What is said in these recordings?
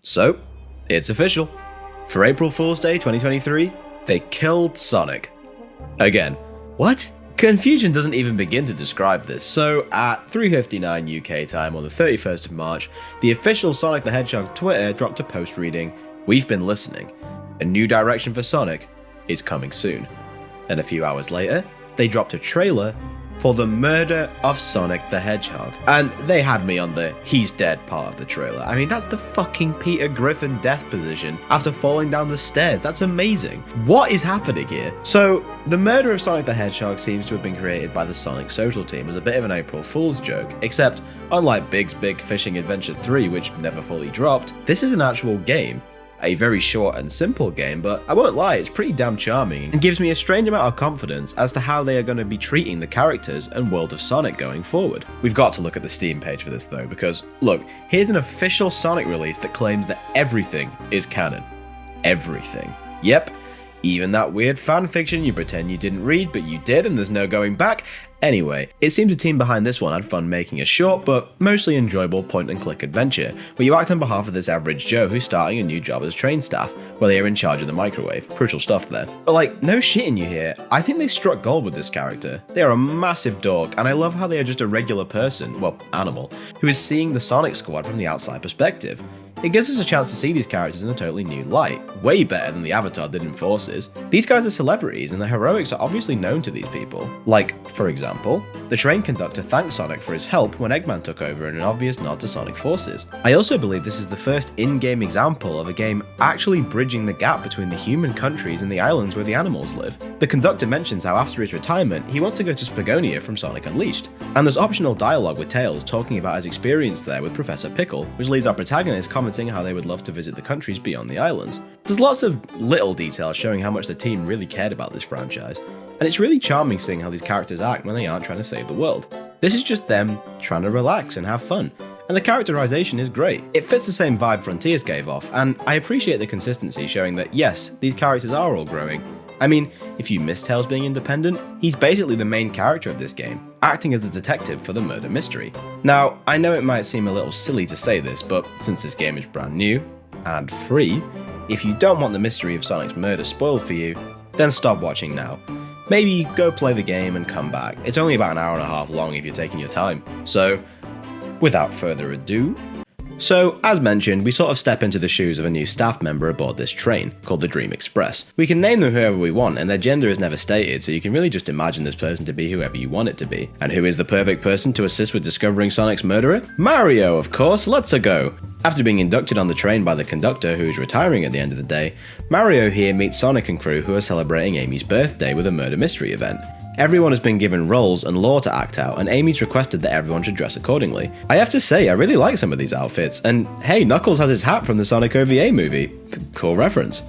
So, it's official. For April Fool's Day 2023, they killed Sonic. Again. What? Confusion doesn't even begin to describe this, so at 3:59 UK time on the 31st of March, the official Sonic the Hedgehog Twitter dropped a post reading, "We've been listening. A new direction for Sonic is coming soon." And a few hours later, they dropped a trailer for the murder of Sonic the Hedgehog. And they had me on the "he's dead" part of the trailer. I mean, that's the fucking Peter Griffin death position after falling down the stairs. That's amazing. What is happening here? So, the murder of Sonic the Hedgehog seems to have been created by the Sonic social team as a bit of an April Fool's joke, except unlike Big's Big Fishing Adventure 3, which never fully dropped, this is an actual game. A very short and simple game, but I won't lie, it's pretty damn charming and gives me a strange amount of confidence as to how they are going to be treating the characters and world of Sonic going forward. We've got to look at the Steam page for this though, because look, here's an official Sonic release that claims that everything is canon. Everything. Yep, even that weird fanfiction you pretend you didn't read but you did and there's no going back. Anyway, it seems the team behind this one had fun making a short but mostly enjoyable point-and-click adventure, where you act on behalf of this average Joe who's starting a new job as train staff, where they are in charge of the microwave. Crucial stuff there. But like, no shitting you here, I think they struck gold with this character. They are a massive dork, and I love how they are just a regular person, well, animal, who is seeing the Sonic Squad from the outside perspective. It gives us a chance to see these characters in a totally new light, way better than the Avatar did in Forces. These guys are celebrities and the heroics are obviously known to these people. Like, for example, the train conductor thanked Sonic for his help when Eggman took over in an obvious nod to Sonic Forces. I also believe this is the first in-game example of a game actually bridging the gap between the human countries and the islands where the animals live. The conductor mentions how after his retirement, he wants to go to Spagonia from Sonic Unleashed. And there's optional dialogue with Tails talking about his experience there with Professor Pickle, which leads our protagonist commenting how they would love to visit the countries beyond the islands. There's lots of little details showing how much the team really cared about this franchise, and it's really charming seeing how these characters act when they aren't trying to save the world. This is just them trying to relax and have fun, and the characterization is great. It fits the same vibe Frontiers gave off, and I appreciate the consistency showing that yes, these characters are all growing. I mean, if you miss Tails being independent, he's basically the main character of this game, acting as the detective for the murder mystery. Now, I know it might seem a little silly to say this, but since this game is brand new and free, if you don't want the mystery of Sonic's murder spoiled for you, then stop watching now. Maybe go play the game and come back. It's only about an hour and a half long if you're taking your time. So, without further ado, as mentioned, we sort of step into the shoes of a new staff member aboard this train, called the Dream Express. We can name them whoever we want, and their gender is never stated, so you can really just imagine this person to be whoever you want it to be. And who is the perfect person to assist with discovering Sonic's murderer? Mario, of course, let's go! After being inducted on the train by the conductor, who is retiring at the end of the day, Mario here meets Sonic and crew who are celebrating Amy's birthday with a murder mystery event. Everyone has been given roles and lore to act out, and Amy's requested that everyone should dress accordingly. I have to say, I really like some of these outfits, and hey, Knuckles has his hat from the Sonic OVA movie. Cool reference.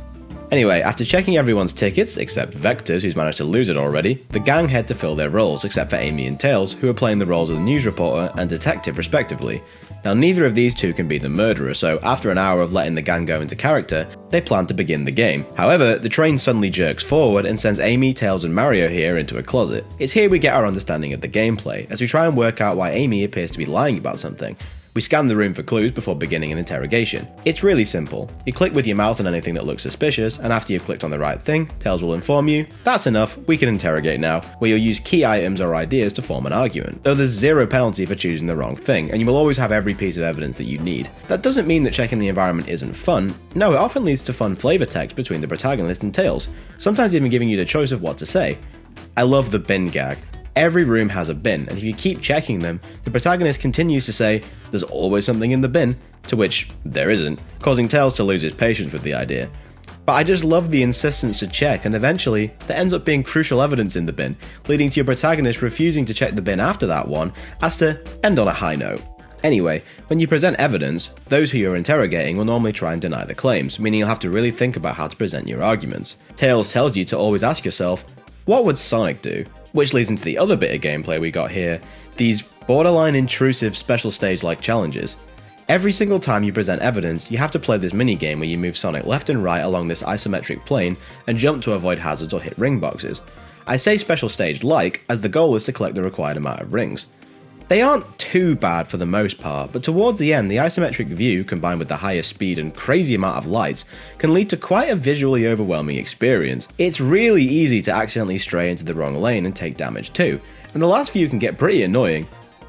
Anyway, after checking everyone's tickets, except Vector's who's managed to lose it already, the gang head to fill their roles, except for Amy and Tails, who are playing the roles of the news reporter and detective respectively. Now neither of these two can be the murderer, so after an hour of letting the gang go into character, they plan to begin the game. However, the train suddenly jerks forward and sends Amy, Tails and Mario here into a closet. It's here we get our understanding of the gameplay, as we try and work out why Amy appears to be lying about something. We scan the room for clues before beginning an interrogation. It's really simple. You click with your mouse on anything that looks suspicious, and after you've clicked on the right thing, Tails will inform you, "That's enough, we can interrogate now," where you'll use key items or ideas to form an argument. Though there's zero penalty for choosing the wrong thing, and you will always have every piece of evidence that you need. That doesn't mean that checking the environment isn't fun. No, it often leads to fun flavor text between the protagonist and Tails, sometimes even giving you the choice of what to say. I love the bin gag. Every room has a bin, and if you keep checking them, the protagonist continues to say, "There's always something in the bin," to which there isn't, causing Tails to lose his patience with the idea. But I just love the insistence to check, and eventually, there ends up being crucial evidence in the bin, leading to your protagonist refusing to check the bin after that one, as to end on a high note. Anyway, when you present evidence, those who you're interrogating will normally try and deny the claims, meaning you'll have to really think about how to present your arguments. Tails tells you to always ask yourself, what would Sonic do? Which leads into the other bit of gameplay we got here, these borderline intrusive special stage-like challenges. Every single time you present evidence, you have to play this minigame where you move Sonic left and right along this isometric plane and jump to avoid hazards or hit ring boxes. I say special stage-like, as the goal is to collect the required amount of rings. They aren't too bad for the most part, but towards the end the isometric view combined with the higher speed and crazy amount of lights can lead to quite a visually overwhelming experience. It's really easy to accidentally stray into the wrong lane and take damage too, and the last view can get pretty annoying.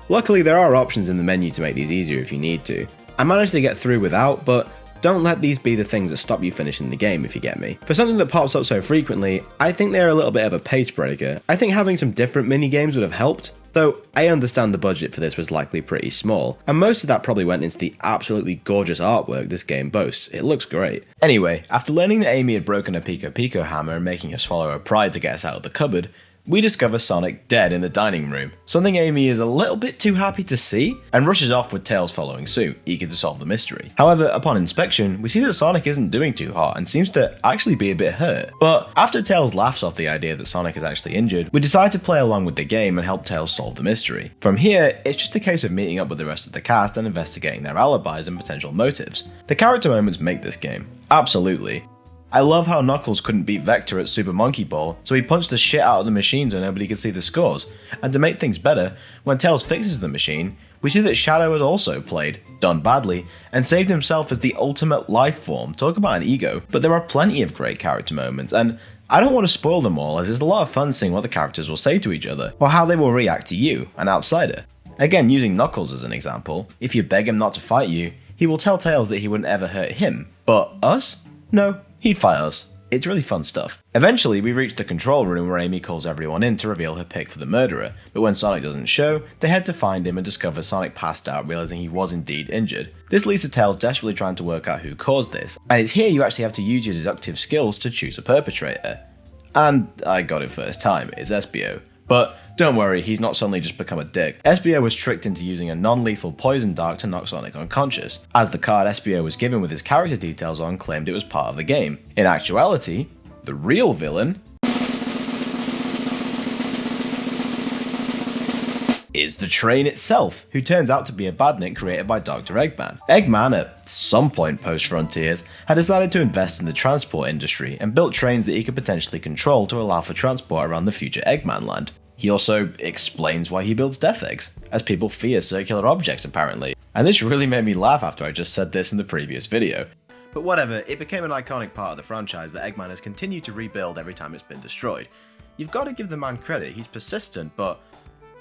Luckily there are options in the menu to make these easier if you need to. I managed to get through without, but don't let these be the things that stop you finishing the game, if you get me. For something that pops up so frequently, I think they're a little bit of a pace breaker. I think having some different mini games would have helped, though I understand the budget for this was likely pretty small, and most of that probably went into the absolutely gorgeous artwork this game boasts. It looks great. Anyway, after learning that Amy had broken a Pico Pico hammer and making her swallow her pride to get us out of the cupboard, we discover Sonic dead in the dining room, something Amy is a little bit too happy to see, and rushes off with Tails following suit, eager to solve the mystery. However, upon inspection, we see that Sonic isn't doing too hot and seems to actually be a bit hurt. But after Tails laughs off the idea that Sonic is actually injured, we decide to play along with the game and help Tails solve the mystery. From here, it's just a case of meeting up with the rest of the cast and investigating their alibis and potential motives. The character moments make this game. Absolutely. I love how Knuckles couldn't beat Vector at Super Monkey Ball, so he punched the shit out of the machine so nobody could see the scores. And to make things better, when Tails fixes the machine, we see that Shadow has also played, done badly, and saved himself as the ultimate life form. Talk about an ego. But there are plenty of great character moments, and I don't want to spoil them all, as it's a lot of fun seeing what the characters will say to each other, or how they will react to you, an outsider. Again, using Knuckles as an example, if you beg him not to fight you, he will tell Tails that he wouldn't ever hurt him. But us? No. He'd fight us. It's really fun stuff. Eventually, we reach the control room where Amy calls everyone in to reveal her pick for the murderer, but when Sonic doesn't show, they head to find him and discover Sonic passed out, realizing he was indeed injured. This leads to Tails desperately trying to work out who caused this, and it's here you actually have to use your deductive skills to choose a perpetrator. And I got it first time, it's SBO. But don't worry, he's not suddenly just become a dick. SBO was tricked into using a non-lethal poison dart to knock Sonic unconscious, as the card SBO was given with his character details on claimed it was part of the game. In actuality, the real villain is the train itself, who turns out to be a badnik created by Dr. Eggman. Eggman, at some point post-Frontiers, had decided to invest in the transport industry and built trains that he could potentially control to allow for transport around the future Eggman land. He also explains why he builds Death Eggs, as people fear circular objects apparently. And this really made me laugh after I just said this in the previous video. But whatever, it became an iconic part of the franchise that Eggman has continued to rebuild every time it's been destroyed. You've got to give the man credit, he's persistent, but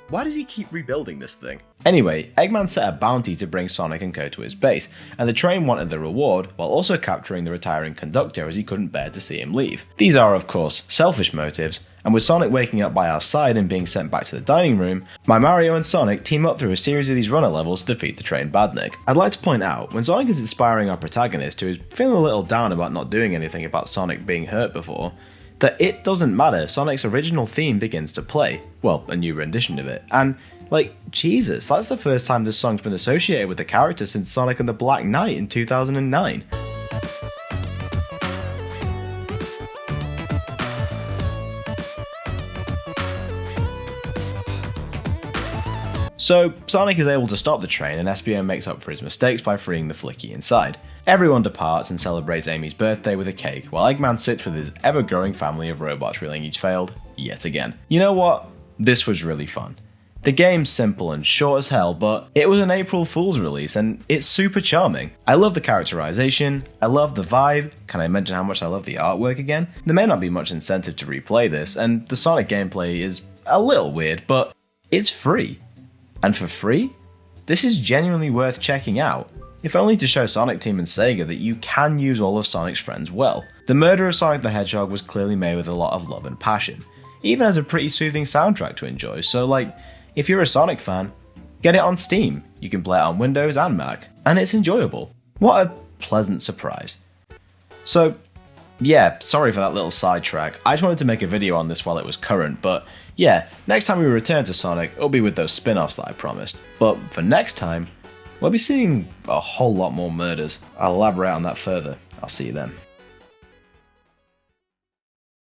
why does he keep rebuilding this thing? Anyway, Eggman set a bounty to bring Sonic and Co to his base, and the train wanted the reward while also capturing the retiring conductor as he couldn't bear to see him leave. These are, of course, selfish motives, and with Sonic waking up by our side and being sent back to the dining room, my Mario and Sonic team up through a series of these runner levels to defeat the train badnik. I'd like to point out, when Sonic is inspiring our protagonist, who is feeling a little down about not doing anything about Sonic being hurt before, that it doesn't matter, Sonic's original theme begins to play. Well, a new rendition of it. And, like, Jesus, that's the first time this song's been associated with the character since Sonic and the Black Knight in 2009. So, Sonic is able to stop the train and SBO makes up for his mistakes by freeing the Flicky inside. Everyone departs and celebrates Amy's birthday with a cake, while Eggman sits with his ever-growing family of robots reeling each failed, yet again. You know what? This was really fun. The game's simple and short as hell, but it was an April Fool's release and it's super charming. I love the characterization, I love the vibe, can I mention how much I love the artwork again? There may not be much incentive to replay this, and the Sonic gameplay is a little weird, but it's free. And for free? This is genuinely worth checking out, if only to show Sonic Team and Sega that you can use all of Sonic's friends well. The murder of Sonic the Hedgehog was clearly made with a lot of love and passion. It even has a pretty soothing soundtrack to enjoy, so like, if you're a Sonic fan, get it on Steam. You can play it on Windows and Mac, and it's enjoyable. What a pleasant surprise. So, yeah, sorry for that little sidetrack. I just wanted to make a video on this while it was current, but yeah, next time we return to Sonic, it'll be with those spin-offs that I promised. But for next time, we'll be seeing a whole lot more murders. I'll elaborate on that further. I'll see you then.